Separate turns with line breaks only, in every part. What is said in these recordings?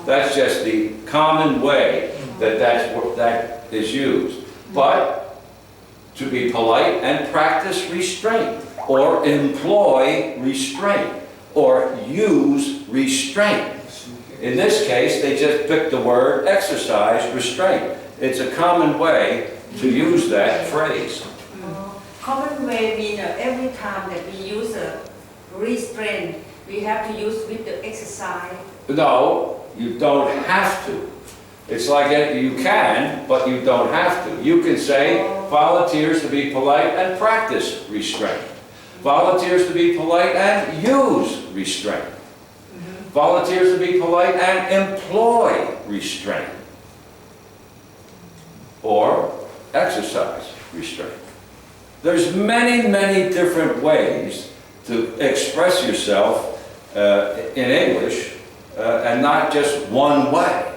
That's just the common way that is used. But to be polite and practice restraint, or employ restraint, or use restraint. In this case, they just picked the word exercise restraint. It's a common way to use that phrase.
Common way means every time that we use a restraint, we have to use with the exercise.
No, you don't have to. It's like you can, but you don't have to. You can say volunteers to be polite and practice restraint. Volunteers to be polite and use restraint. Volunteers to be polite and employ restraint. Or exercise restraint. There's many, many different ways to express yourself in English and not just one way.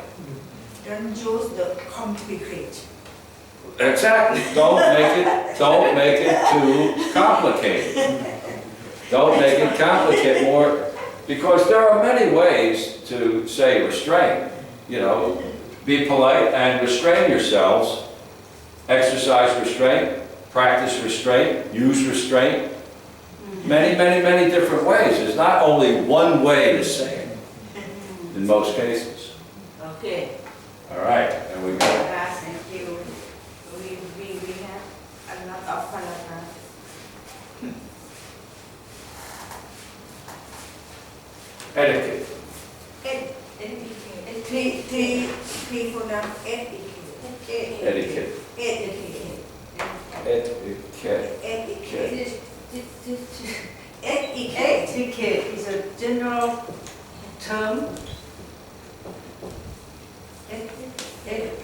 Don't use the complicate.
Exactly. Don't make it too complicated. Don't make it complicated more, because there are many ways to say restraint. You know, be polite and restrain yourselves. Exercise restraint, practice restraint, use restraint. Many, many, many different ways. There's not only one way to say it in most cases.
Okay.
All right, and we go.
Thank you. We have a lot of paragraphs.
Etiquette.
Three for them. Etiquette.
Etiquette.
Etiquette.
Etiquette.
Etiquette. Etiquette is a general term. Etiquette.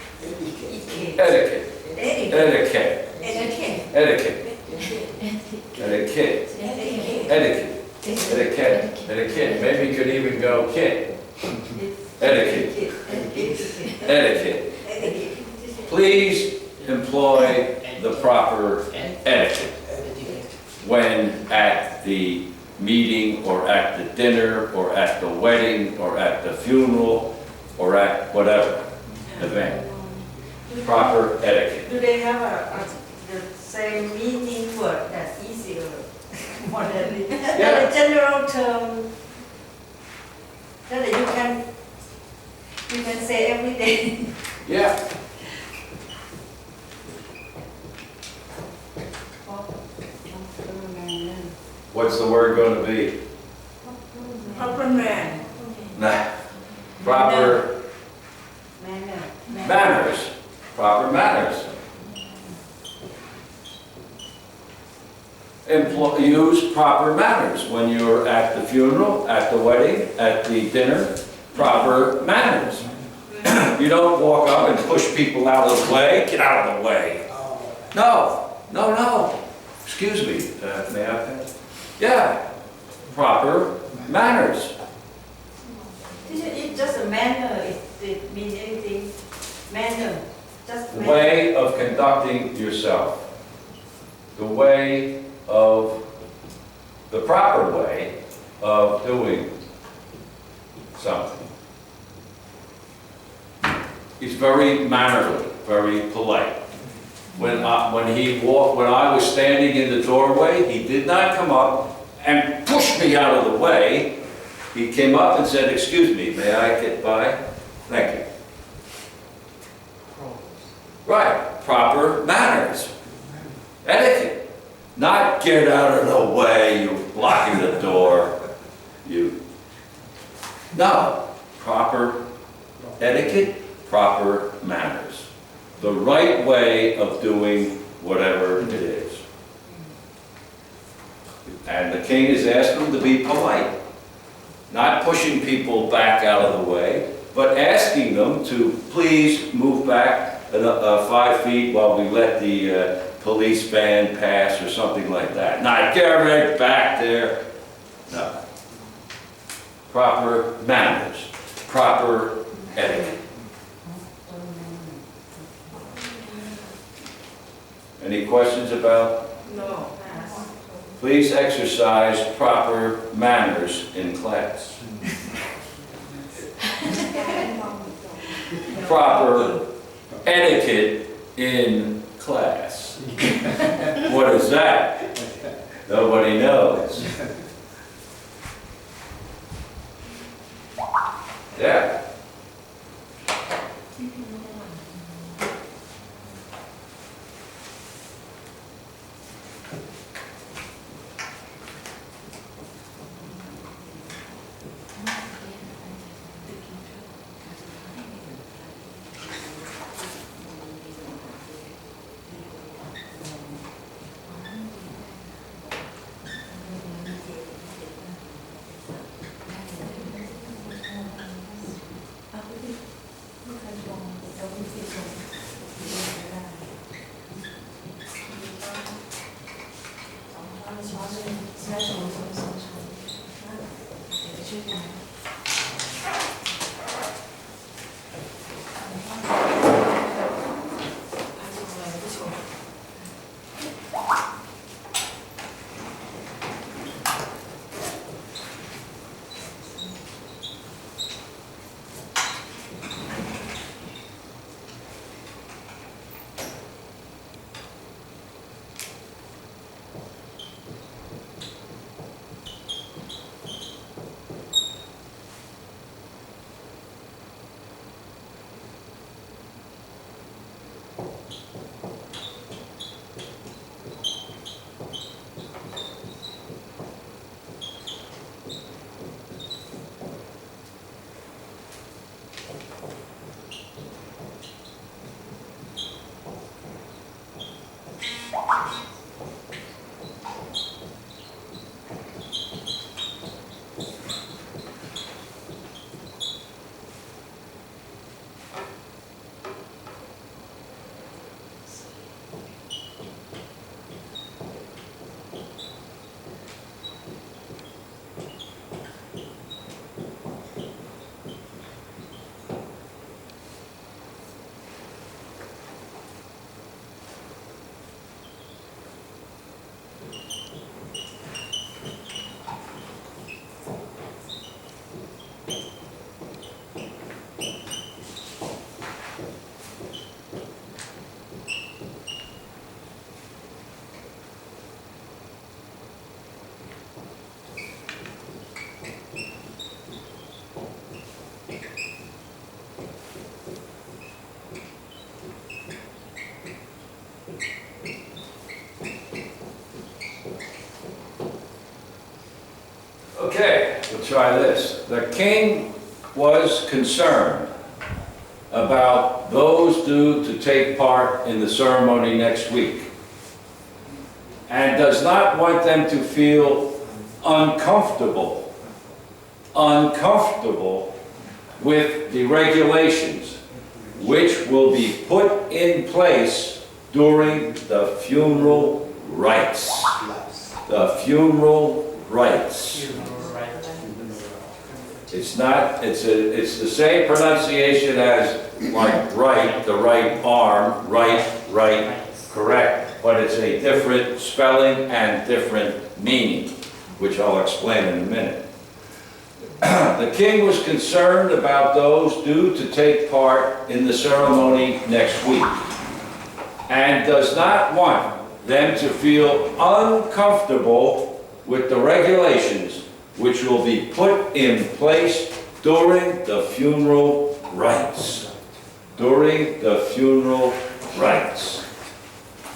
Etiquette.
Etiquette.
Etiquette.
Etiquette.
Etiquette. Etiquette. Etiquette. Etiquette. Etiquette. Maybe you could even go kid. Etiquette. Etiquette. Please employ the proper etiquette when at the meeting or at the dinner or at the wedding or at the funeral or at whatever event. Proper etiquette.
Do they have the same meaning word that's easier? More than
Yeah.
a general term that you can say every day.
Yeah. What's the word going to be?
Proper man.
Nah. Proper manners. Proper manners. Use proper manners when you're at the funeral, at the wedding, at the dinner. Proper manners. You don't walk up and push people out of the way. Get out of the way. No, no, no. Excuse me, may I pass? Yeah, proper manners.
It's just a manner. It means anything. Manner. Just
The
manner.
way of conducting yourself. The way of, the proper way of doing something. He's very mannerly, very polite. When I was standing in the doorway, he did not come up and push me out of the way. He came up and said, "Excuse me, may I get by? Thank you." Right, proper manners. Etiquette. Not get out of the way, you're blocking the door. No, proper etiquette, proper manners. The right way of doing whatever it is. And the king is asking them to be polite. Not pushing people back out of the way, but asking them to please move back 5 feet while we let the police van pass or something like that. Not get right back there. No. Proper manners. Proper etiquette. Any questions about?
No.
Please exercise proper manners in class. proper etiquette in class. What is that? Nobody knows. Yeah. Okay, we'll try this. The king was concerned about those due to take part in the ceremony next week and does not want them to feel uncomfortable with the regulations which will be put in place during the funeral rites. The funeral rites. It's not, it's the same pronunciation as like right, the right arm, right, correct, but it's a different spelling and different meaning, which I'll explain in a minute. The king was concerned about those due to take part in the ceremony next week and does not want them to feel uncomfortable with the regulations which will be put in place during the funeral rites. During the funeral rites.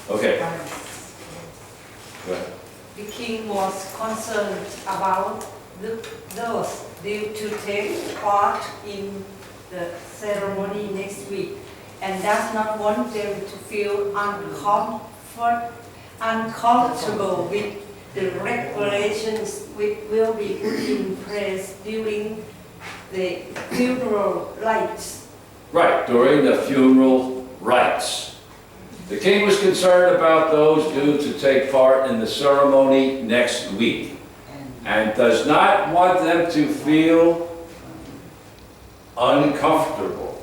Okay. Go ahead.
The king was concerned about those due to take part in the ceremony next week and does not want them to feel uncomfortable with the regulations which will be put in place during the funeral rites.
Right, during the funeral rites. The king was concerned about those due to take part in the ceremony next week and does not want them to feel uncomfortable.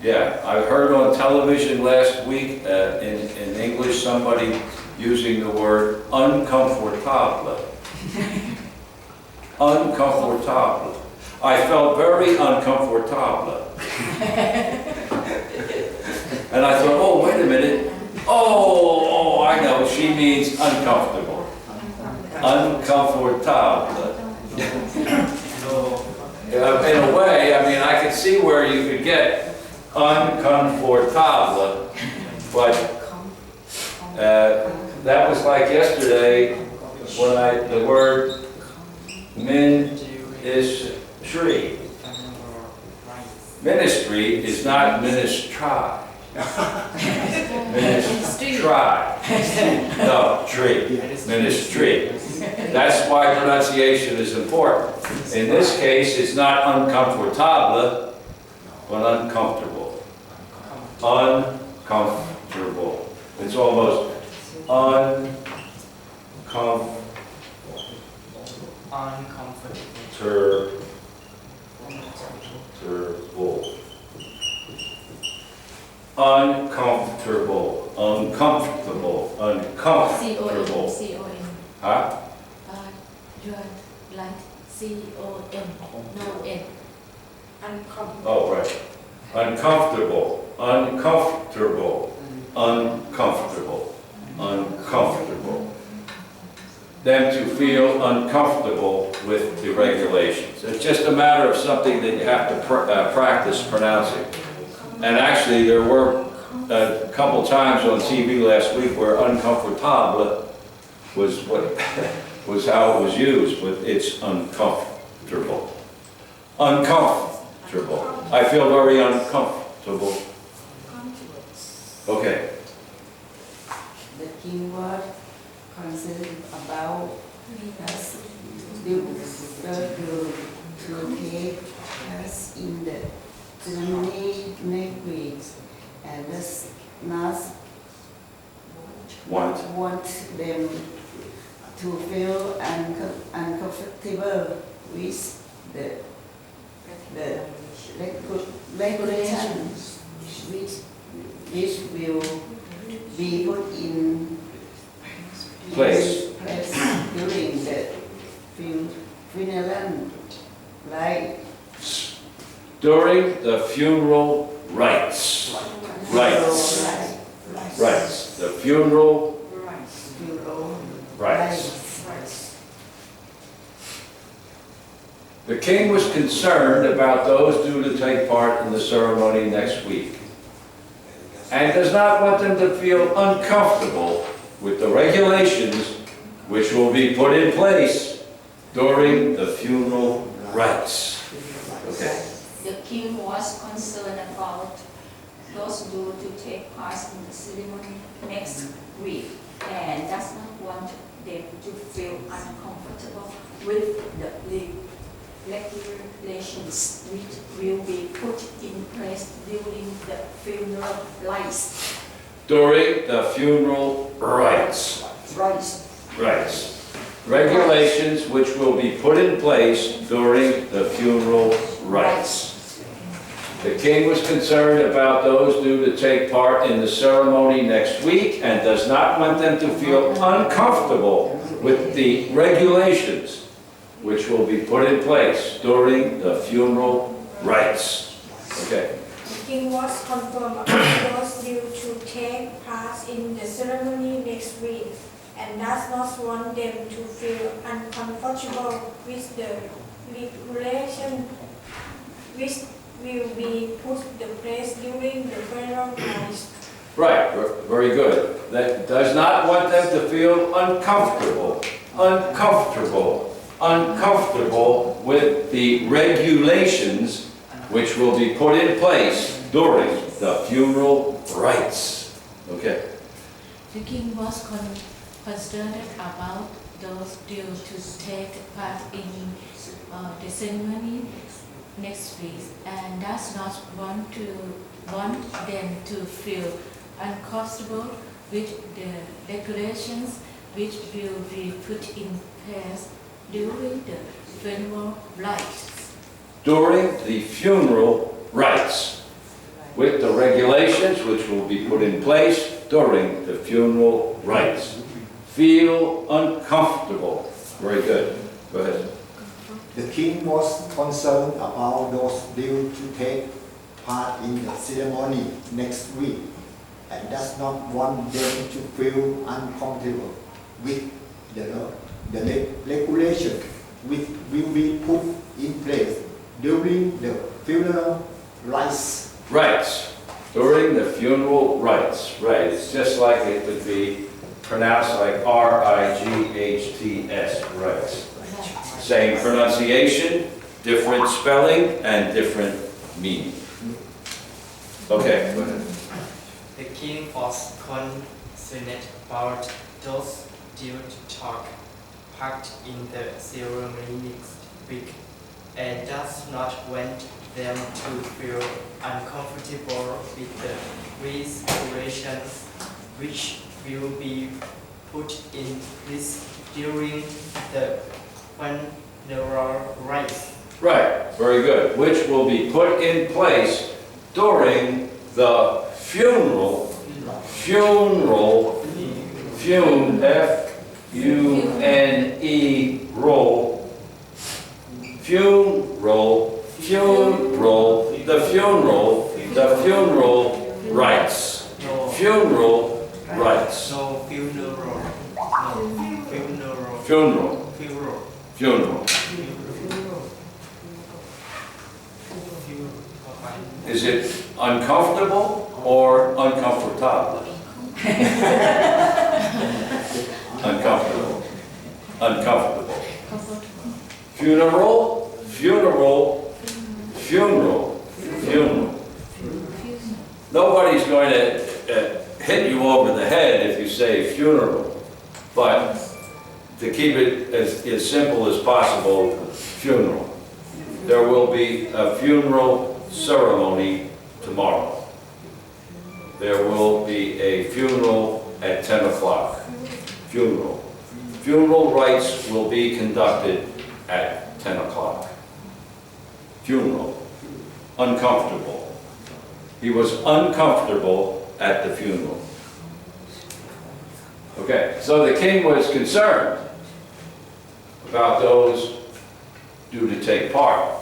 Yeah, I heard on television last week in English somebody using the word uncomfortable. Uncomfortable. I felt very uncomfortable. And I thought, oh, wait a minute. Oh, I know, she means uncomfortable. Uncomfortable. In a way, I mean, I could see where you could get uncomfortable, but that was like yesterday when the word ministry. Ministry is not ministry. Ministry. No, tree. Ministry. That's why pronunciation is important. In this case, it's not uncomfortable, but uncomfortable. Uncomfortable. It's almost uncomfortable. Uncomfortable, uncomfortable, uncomfortable.
C-O-M.
Huh?
You are like C-O-M, no N.
Uncomfortable.
Oh, right. Uncomfortable, uncomfortable, uncomfortable, uncomfortable. Them to feel uncomfortable with the regulations. It's just a matter of something that you have to practice pronouncing. And actually, there were a couple times on TV last week where uncomfortable was what was how it was used, but it's uncomfortable. Uncomfortable. I feel very uncomfortable. Okay.
The keyword concerned about us to take us in the ceremony next week, and does not want them to feel uncomfortable with the regulations which will be put in
Place.
during the funeral, right?
During the funeral rites. Rites. Rites. The funeral rites. The king was concerned about those due to take part in the ceremony next week, and does not want them to feel uncomfortable with the regulations which will be put in place during the funeral rites. Okay.
The king was concerned about those due to take part in the ceremony next week and does not want them to feel uncomfortable with the regulations which will be put in place during the funeral rites.
During the funeral rites. Rites. Regulations which will be put in place during the funeral rites. The king was concerned about those due to take part in the ceremony next week and does not want them to feel uncomfortable with the regulations which will be put in place during the funeral rites. Okay.
The king was confirmed about those due to take part in the ceremony next week and does not want them to feel uncomfortable with the regulation which will be put in place during the funeral rites.
Right, very good. That does not want them to feel uncomfortable with the regulations which will be put in place during the funeral rites. Okay.
The king was concerned about those due to take part in the ceremony next week and does not want them to feel uncomfortable with the regulations which will be put in place during the funeral rites.
During the funeral rites, with the regulations which will be put in place during the funeral rites. Feel uncomfortable. Very good. Go ahead.
The king was concerned about those due to take part in the ceremony next week and does not want them to feel uncomfortable with the regulation which will be put in place during the funeral rites.
Rites. During the funeral rites. Right. It's just like it would be pronounced like R-I-G-H-T-S. Rites. Same pronunciation, different spelling, and different meaning. Okay, go ahead.
The king was concerned about those due to take part in the ceremony next week and does not want them to feel uncomfortable with the regulations which will be put in place during the funeral rites.
Right, very good. Which will be put in place during the funeral, F-U-N-E, roll, the funeral rites.
No,
Funeral rites.
no funeral. No funeral.
Funeral.
Funeral.
Funeral. Is it uncomfortable or uncomfortable? Uncomfortable. Uncomfortable. Funeral, funeral, funeral, funeral. Nobody's going to hit you over the head if you say funeral, but to keep it as simple as possible, funeral. There will be a funeral ceremony tomorrow. There will be a funeral at 10 o'clock. Funeral. Funeral rites will be conducted at 10 o'clock. Funeral. Uncomfortable. He was uncomfortable at the funeral. Okay, so the king was concerned about those due to take part.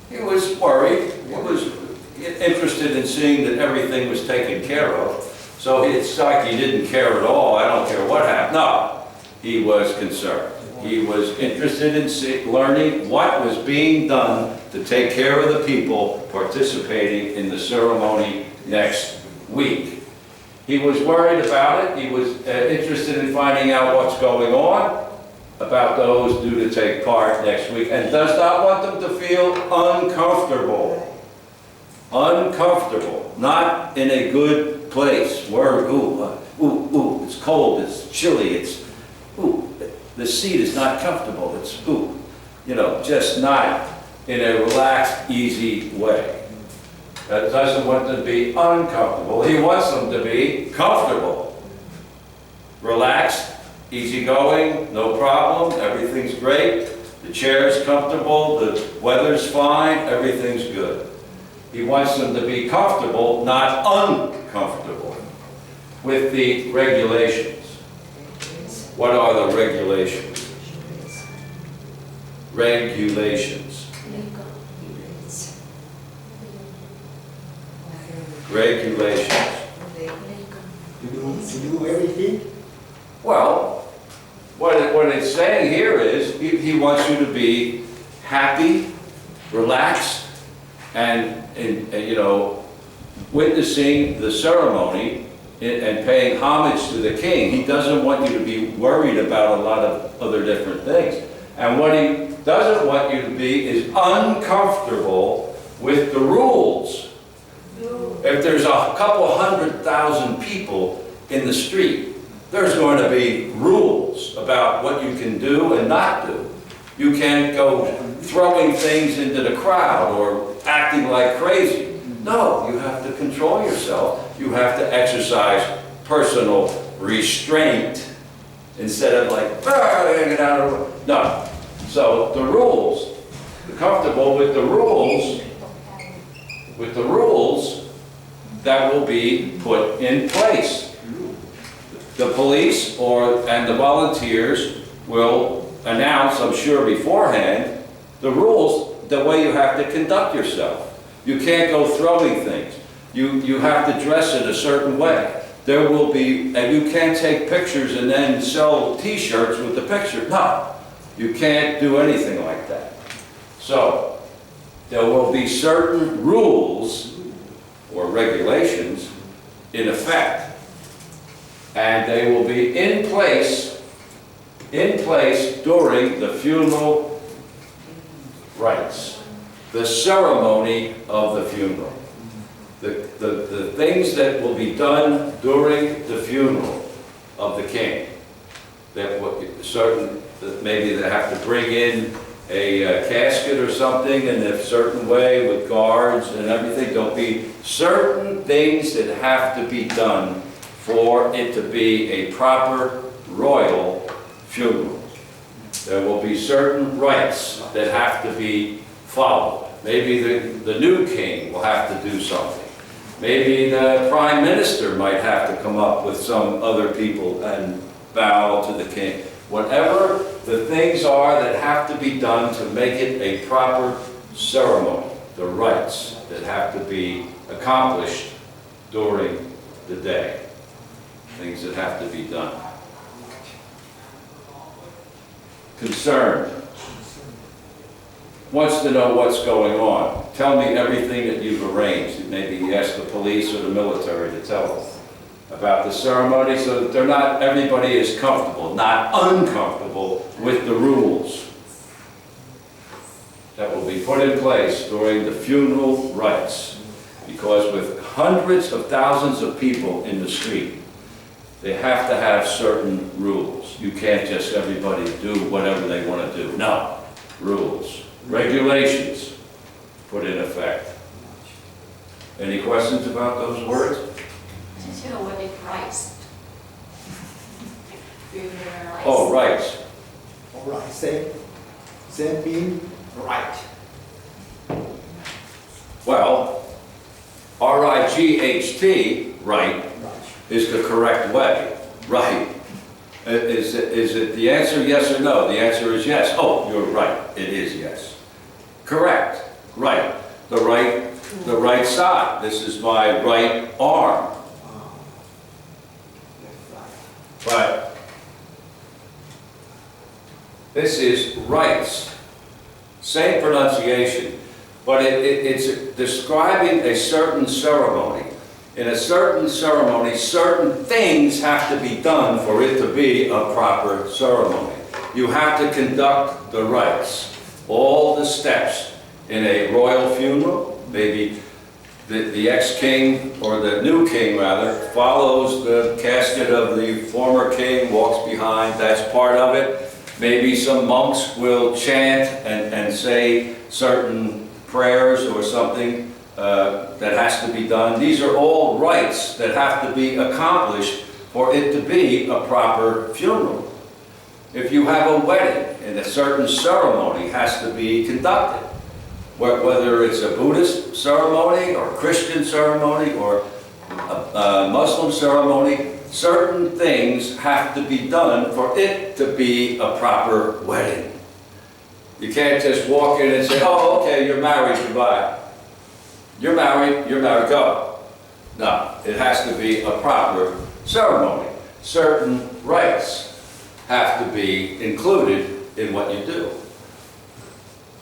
He was worried. He was interested in seeing that everything was taken care of. So it's like he didn't care at all. I don't care what happened. No, he was concerned. He was interested in learning what was being done to take care of the people participating in the ceremony next week. He was worried about it. He was interested in finding out what's going on about those due to take part next week, and does not want them to feel uncomfortable. Uncomfortable, not in a good place. Where, ooh, it's cold, it's chilly, the seat is not comfortable, it's, just not in a relaxed, easy way. That doesn't want them to be uncomfortable. He wants them to be comfortable, relaxed, easygoing, no problem, everything's great, the chair's comfortable, the weather's fine, everything's good. He wants them to be comfortable, not uncomfortable, with the regulations. What are the regulations? Regulations. Regulations.
To do everything.
Well, what it's saying here is he wants you to be happy, relaxed, and witnessing the ceremony and paying homage to the king. He doesn't want you to be worried about a lot of other different things. And what he doesn't want you to be is uncomfortable with the rules. If there's a couple 100,000 people in the street, there's going to be rules about what you can do and not do. You can't go throwing things into the crowd or acting like crazy. No, you have to control yourself. You have to exercise personal restraint instead of like, get out of the way. No. So the rules, comfortable with the rules that will be put in place. The police and the volunteers will announce, I'm sure beforehand, the rules, the way you have to conduct yourself. You can't go throwing things. You have to dress in a certain way. There will be, and you can't take pictures and then sell t-shirts with the picture. No, you can't do anything like that. So, there will be certain rules or regulations in effect, and they will be in place during the funeral rites, the ceremony of the funeral. The things that will be done during the funeral of the king, that maybe they have to bring in a casket or something in a certain way with guards and everything. There'll be certain things that have to be done for it to be a proper royal funeral. There will be certain rites that have to be followed. Maybe the new king will have to do something. Maybe the prime minister might have to come up with some other people and bow to the king. Whatever the things are that have to be done to make it a proper ceremony, the rites that have to be accomplished during the day, things that have to be done. Concerned. Wants to know what's going on. Tell me everything that you've arranged. Maybe ask the police or the military to tell us about the ceremony so that everybody is comfortable, not uncomfortable with the rules that will be put in place during the funeral rites. Because with hundreds of thousands of people in the street, they have to have certain rules. You can't just everybody do whatever they want to do. No, rules. Regulations put in effect. Any questions about those words?
Did you know what it rights?
Oh, rights.
All right, same mean right.
Well, R-I-G-H-T, right, is the correct way. Right. Is it the answer yes or no? The answer is yes. Oh, you're right. It is yes. Correct. Right. The right side. This is my right arm. But this is rights. Same pronunciation, but it's describing a certain ceremony. In a certain ceremony, certain things have to be done for it to be a proper ceremony. You have to conduct the rites, all the steps in a royal funeral. Maybe the ex-king, or the new king rather, follows the casket of the former king, walks behind, that's part of it. Maybe some monks will chant and say certain prayers or something that has to be done. These are all rites that have to be accomplished for it to be a proper funeral. If you have a wedding and a certain ceremony has to be conducted, whether it's a Buddhist ceremony or a Christian ceremony or a Muslim ceremony, certain things have to be done for it to be a proper wedding. You can't just walk in and say, oh, okay, you're married, goodbye. You're married, go. No, it has to be a proper ceremony. Certain rites have to be included in what you do.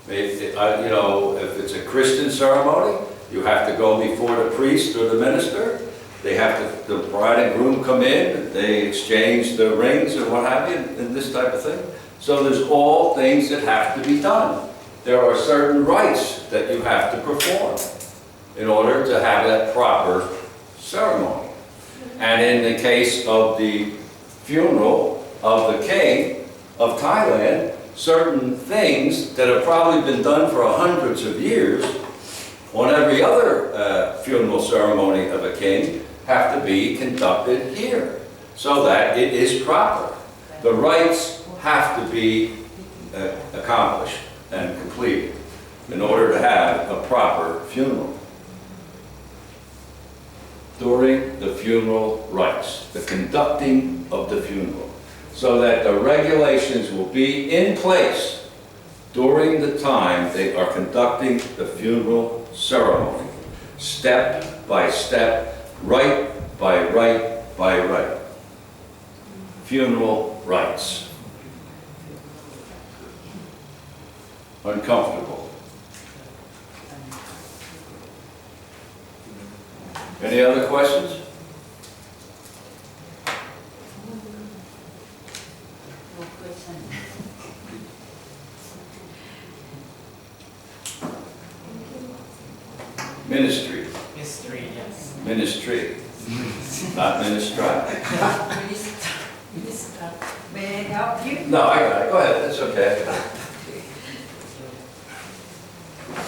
If it's a Christian ceremony, you have to go before the priest or the minister. The bride and groom come in, they exchange the rings and what have you, and this type of thing. So there's all things that have to be done. There are certain rites that you have to perform in order to have that proper ceremony. And in the case of the funeral of the king of Thailand, certain things that have probably been done for hundreds of years on every other funeral ceremony of a king have to be conducted here so that it is proper. The rites have to be accomplished and completed in order to have a proper funeral. During the funeral rites, the conducting of the funeral. so that the regulations will be in place during the time they are conducting the funeral ceremony, step by step, right by right by right. Funeral rites. Uncomfortable. Any other questions?
No question.
Ministry.
Mystery, yes.
Ministry. Not ministry.
Minister, may I help you?
No, I got it. Go ahead. That's okay.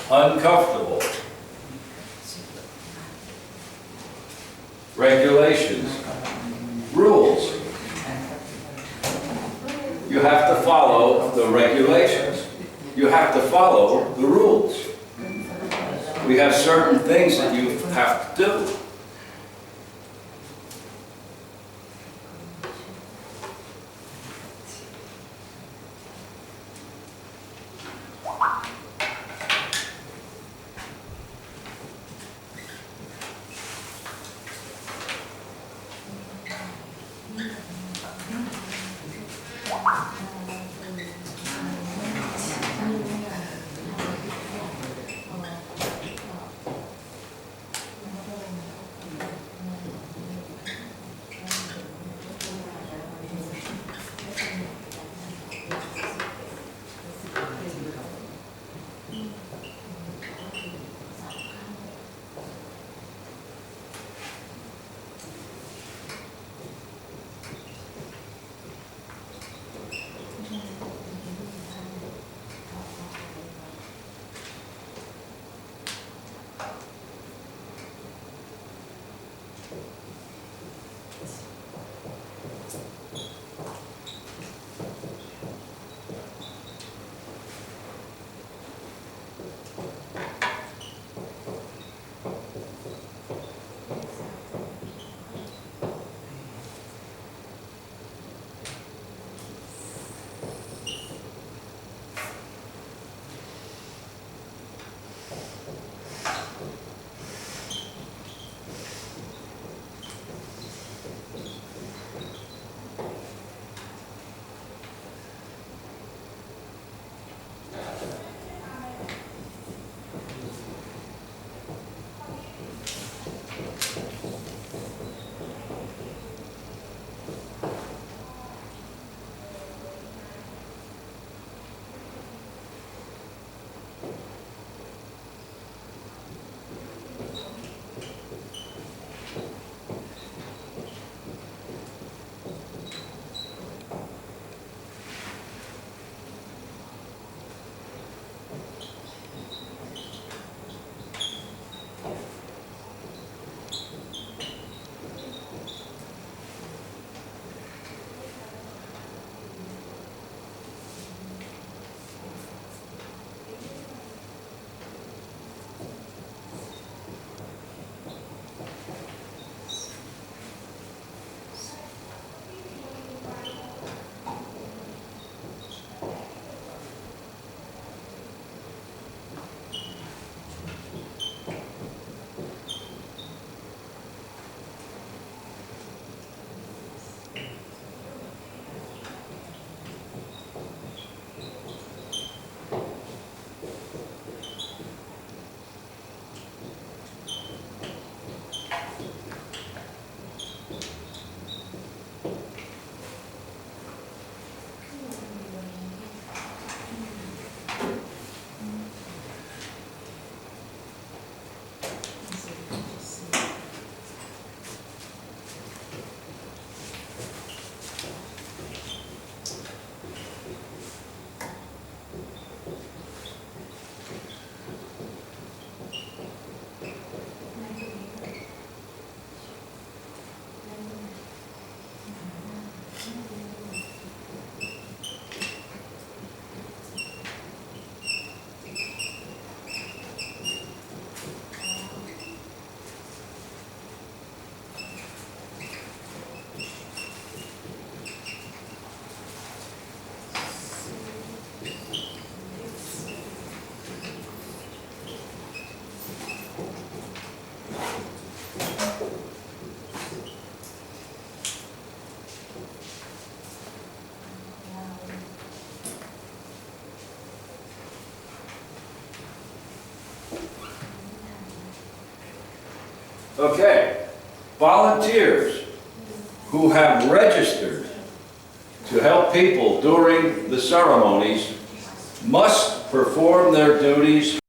Uncomfortable. Regulations. Rules. You have to follow the regulations. You have to follow the rules. We have certain things that you have to do. Okay. Volunteers who have registered to help people during the ceremonies must perform their duties